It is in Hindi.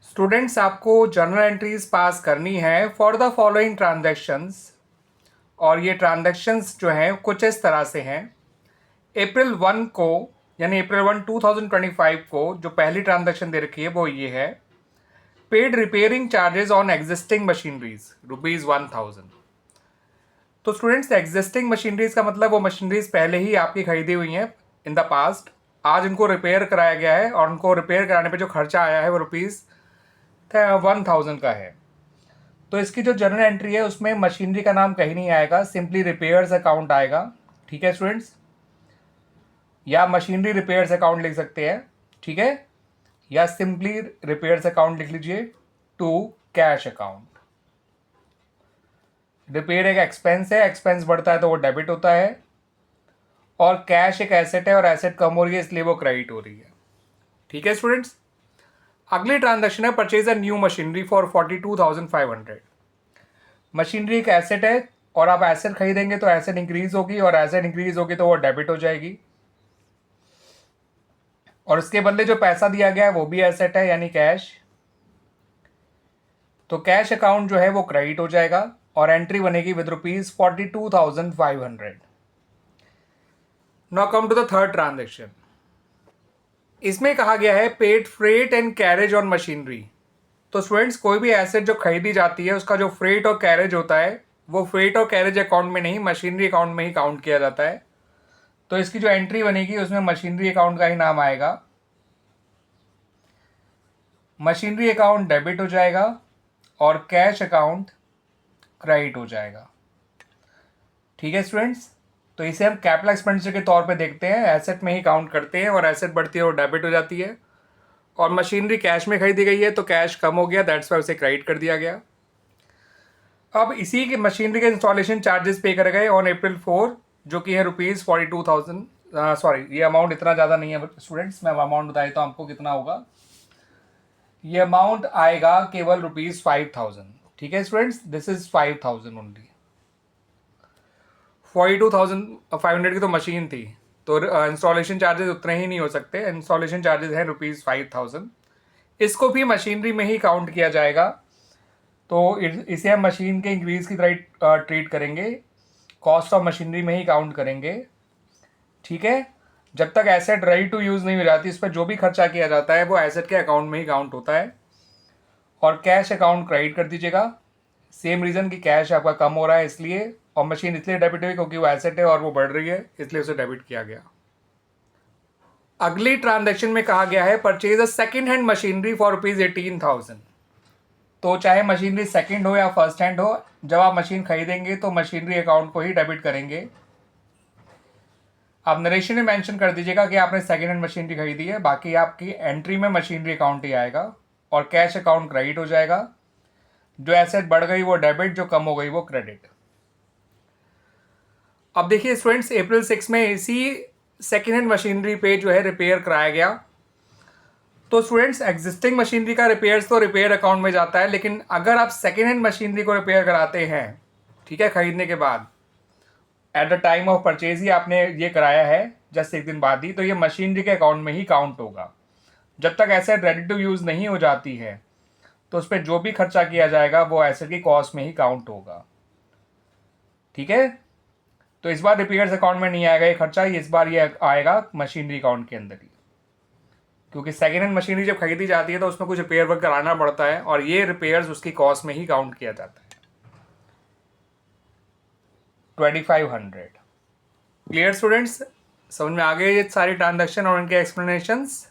स्टूडेंट्स, आपको जर्नल एंट्रीज पास करनी है फॉर द फॉलोइंग ट्रांजैक्शंस। और ये ट्रांजैक्शंस जो हैं कुछ इस तरह से हैं। अप्रैल 1 को यानी अप्रैल 1 2025 को जो पहली ट्रांजैक्शन दे रखी है वो ये है, paid repairing charges on existing machineries ₹1000। तो स्टूडेंट्स, एग्जिस्टिंग मशीनरीज का मतलब वो मशीनरीज पहले ही आपकी खरीदी हुई हैं इन द पास्ट, आज इनको रिपेयर कराया गया है और उनको रिपेयर कराने पे जो खर्चा आया है वो ₹1000 का है। तो इसकी जो जर्नल एंट्री है उसमें मशीनरी का नाम कहीं नहीं आएगा, सिंपली रिपेयर्स अकाउंट आएगा। ठीक है स्टूडेंट्स, या मशीनरी रिपेयर्स अकाउंट लिख सकते हैं, ठीक है, या सिंपली रिपेयर्स अकाउंट लिख लीजिए टू कैश अकाउंट। रिपेयर एक एक्सपेंस है, एक्सपेंस बढ़ता है तो वो डेबिट होता है, और कैश एक एसेट है और एसेट कम हो रही है इसलिए वो क्रेडिट हो रही है। ठीक है स्टूडेंट्स, अगली ट्रांजैक्शन है purchase a new machinery for 42,500। Machinery एक एसेट है और आप एसेट खरीदेंगे तो एसेट इंक्रीज होगी, और एसेट इंक्रीज होगी तो वो डेबिट हो जाएगी, और उसके बदले जो पैसा दिया गया है वो भी एसेट है यानी कैश। तो कैश अकाउंट जो है वो क्रेडिट हो जाएगा और एंट्री बनेगी with ₹42,500। Now come to the third transaction. इसमें कहा गया है paid freight and carriage on machinery. तो स्टूडेंट्स, कोई भी एसेट जो खरीदी जाती है उसका जो फ्रेट और कैरेज होता है वो फ्रेट और कैरेज अकाउंट में नहीं, मशीनरी अकाउंट में ही काउंट किया जाता है। तो इसकी जो एंट्री बनेगी उसमें मशीनरी अकाउंट का ही नाम आएगा। मशीनरी अकाउंट डेबिट हो जाएगा और कैश अकाउंट क्रेडिट हो जाएगा। ठीक है स्टूडेंट्स, तो इसे हम कैपिटल एक्सपेंडिचर के तौर पे देखते हैं, एसेट में ही काउंट करते हैं, और एसेट बढ़ती है और डेबिट हो जाती है। और मशीनरी कैश में खरीदी गई है तो कैश कम हो गया, दैट्स वाई उसे क्रेडिट कर दिया गया। अब इसी के मशीनरी के इंस्टॉलेशन चार्जेस पे करे गए ऑन अप्रैल 4, जो कि है ₹42,000। सॉरी, ये अमाउंट इतना ज़्यादा नहीं है स्टूडेंट्स, मैं अमाउंट बता देता हूँ आपको कितना होगा। ये अमाउंट आएगा केवल ₹5,000। ठीक है स्टूडेंट्स, दिस इज 5,000 ओनली। 42,500 की तो मशीन थी, तो इंस्टॉलेशन चार्जेस उतने ही नहीं हो सकते। इंस्टॉलेशन चार्जेस हैं ₹5,000। इसको भी मशीनरी में ही काउंट किया जाएगा, तो इसे हम मशीन के इंक्रीज की तरह ट्रीट करेंगे, कॉस्ट ऑफ मशीनरी में ही काउंट करेंगे। ठीक है, जब तक एसेट रेडी टू यूज़ नहीं हो जाती इस पर जो भी खर्चा किया जाता है वो एसेट के अकाउंट में ही काउंट होता है, और कैश अकाउंट क्रेडिट कर दीजिएगा। सेम रीज़न कि कैश आपका कम हो रहा है इसलिए, और मशीन इसलिए डेबिट हुई क्योंकि वो एसेट है और वो बढ़ रही है इसलिए उसे डेबिट किया गया। अगली ट्रांजैक्शन में कहा गया है purchase a second hand machinery for ₹18,000। तो चाहे मशीनरी सेकंड हो या फर्स्ट हैंड हो, जब आप मशीन खरीदेंगे तो मशीनरी अकाउंट को ही डेबिट करेंगे। आप नरेशन में मेंशन कर दीजिएगा कि आपने सेकेंड हैंड मशीनरी खरीदी है, बाकी आपकी एंट्री में मशीनरी अकाउंट ही आएगा और कैश अकाउंट क्रेडिट हो जाएगा। जो एसेट बढ़ गई वो डेबिट, जो कम हो गई वो क्रेडिट। अब देखिए स्टूडेंट्स, अप्रैल 6 में इसी सेकेंड हैंड मशीनरी पे जो है रिपेयर कराया गया। तो स्टूडेंट्स, एग्जिस्टिंग मशीनरी का रिपेयर्स तो रिपेयर अकाउंट में जाता है, लेकिन अगर आप सेकेंड हैंड मशीनरी को रिपेयर कराते हैं, ठीक है, खरीदने के बाद, at the time of purchase ही आपने ये कराया है, जस्ट एक दिन बाद ही, तो ये मशीनरी के अकाउंट में ही काउंट होगा। जब तक एसेट रेडी टू यूज़ नहीं हो जाती है तो उस पर जो भी खर्चा किया जाएगा वो एसेट की कॉस्ट में ही काउंट होगा। ठीक है, तो इस बार रिपेयर्स अकाउंट में नहीं आएगा ये खर्चा, इस बार ये आएगा मशीनरी अकाउंट के अंदर ही, क्योंकि सेकेंड हैंड मशीनरी जब खरीदी जाती है तो उसमें कुछ रिपेयर वर्क कराना पड़ता है और ये रिपेयर्स उसकी कॉस्ट में ही काउंट किया जाता है। 2500। क्लियर स्टूडेंट्स, समझ में आ गए ये सारी ट्रांजैक्शन और इनके एक्सप्लेनेशंस।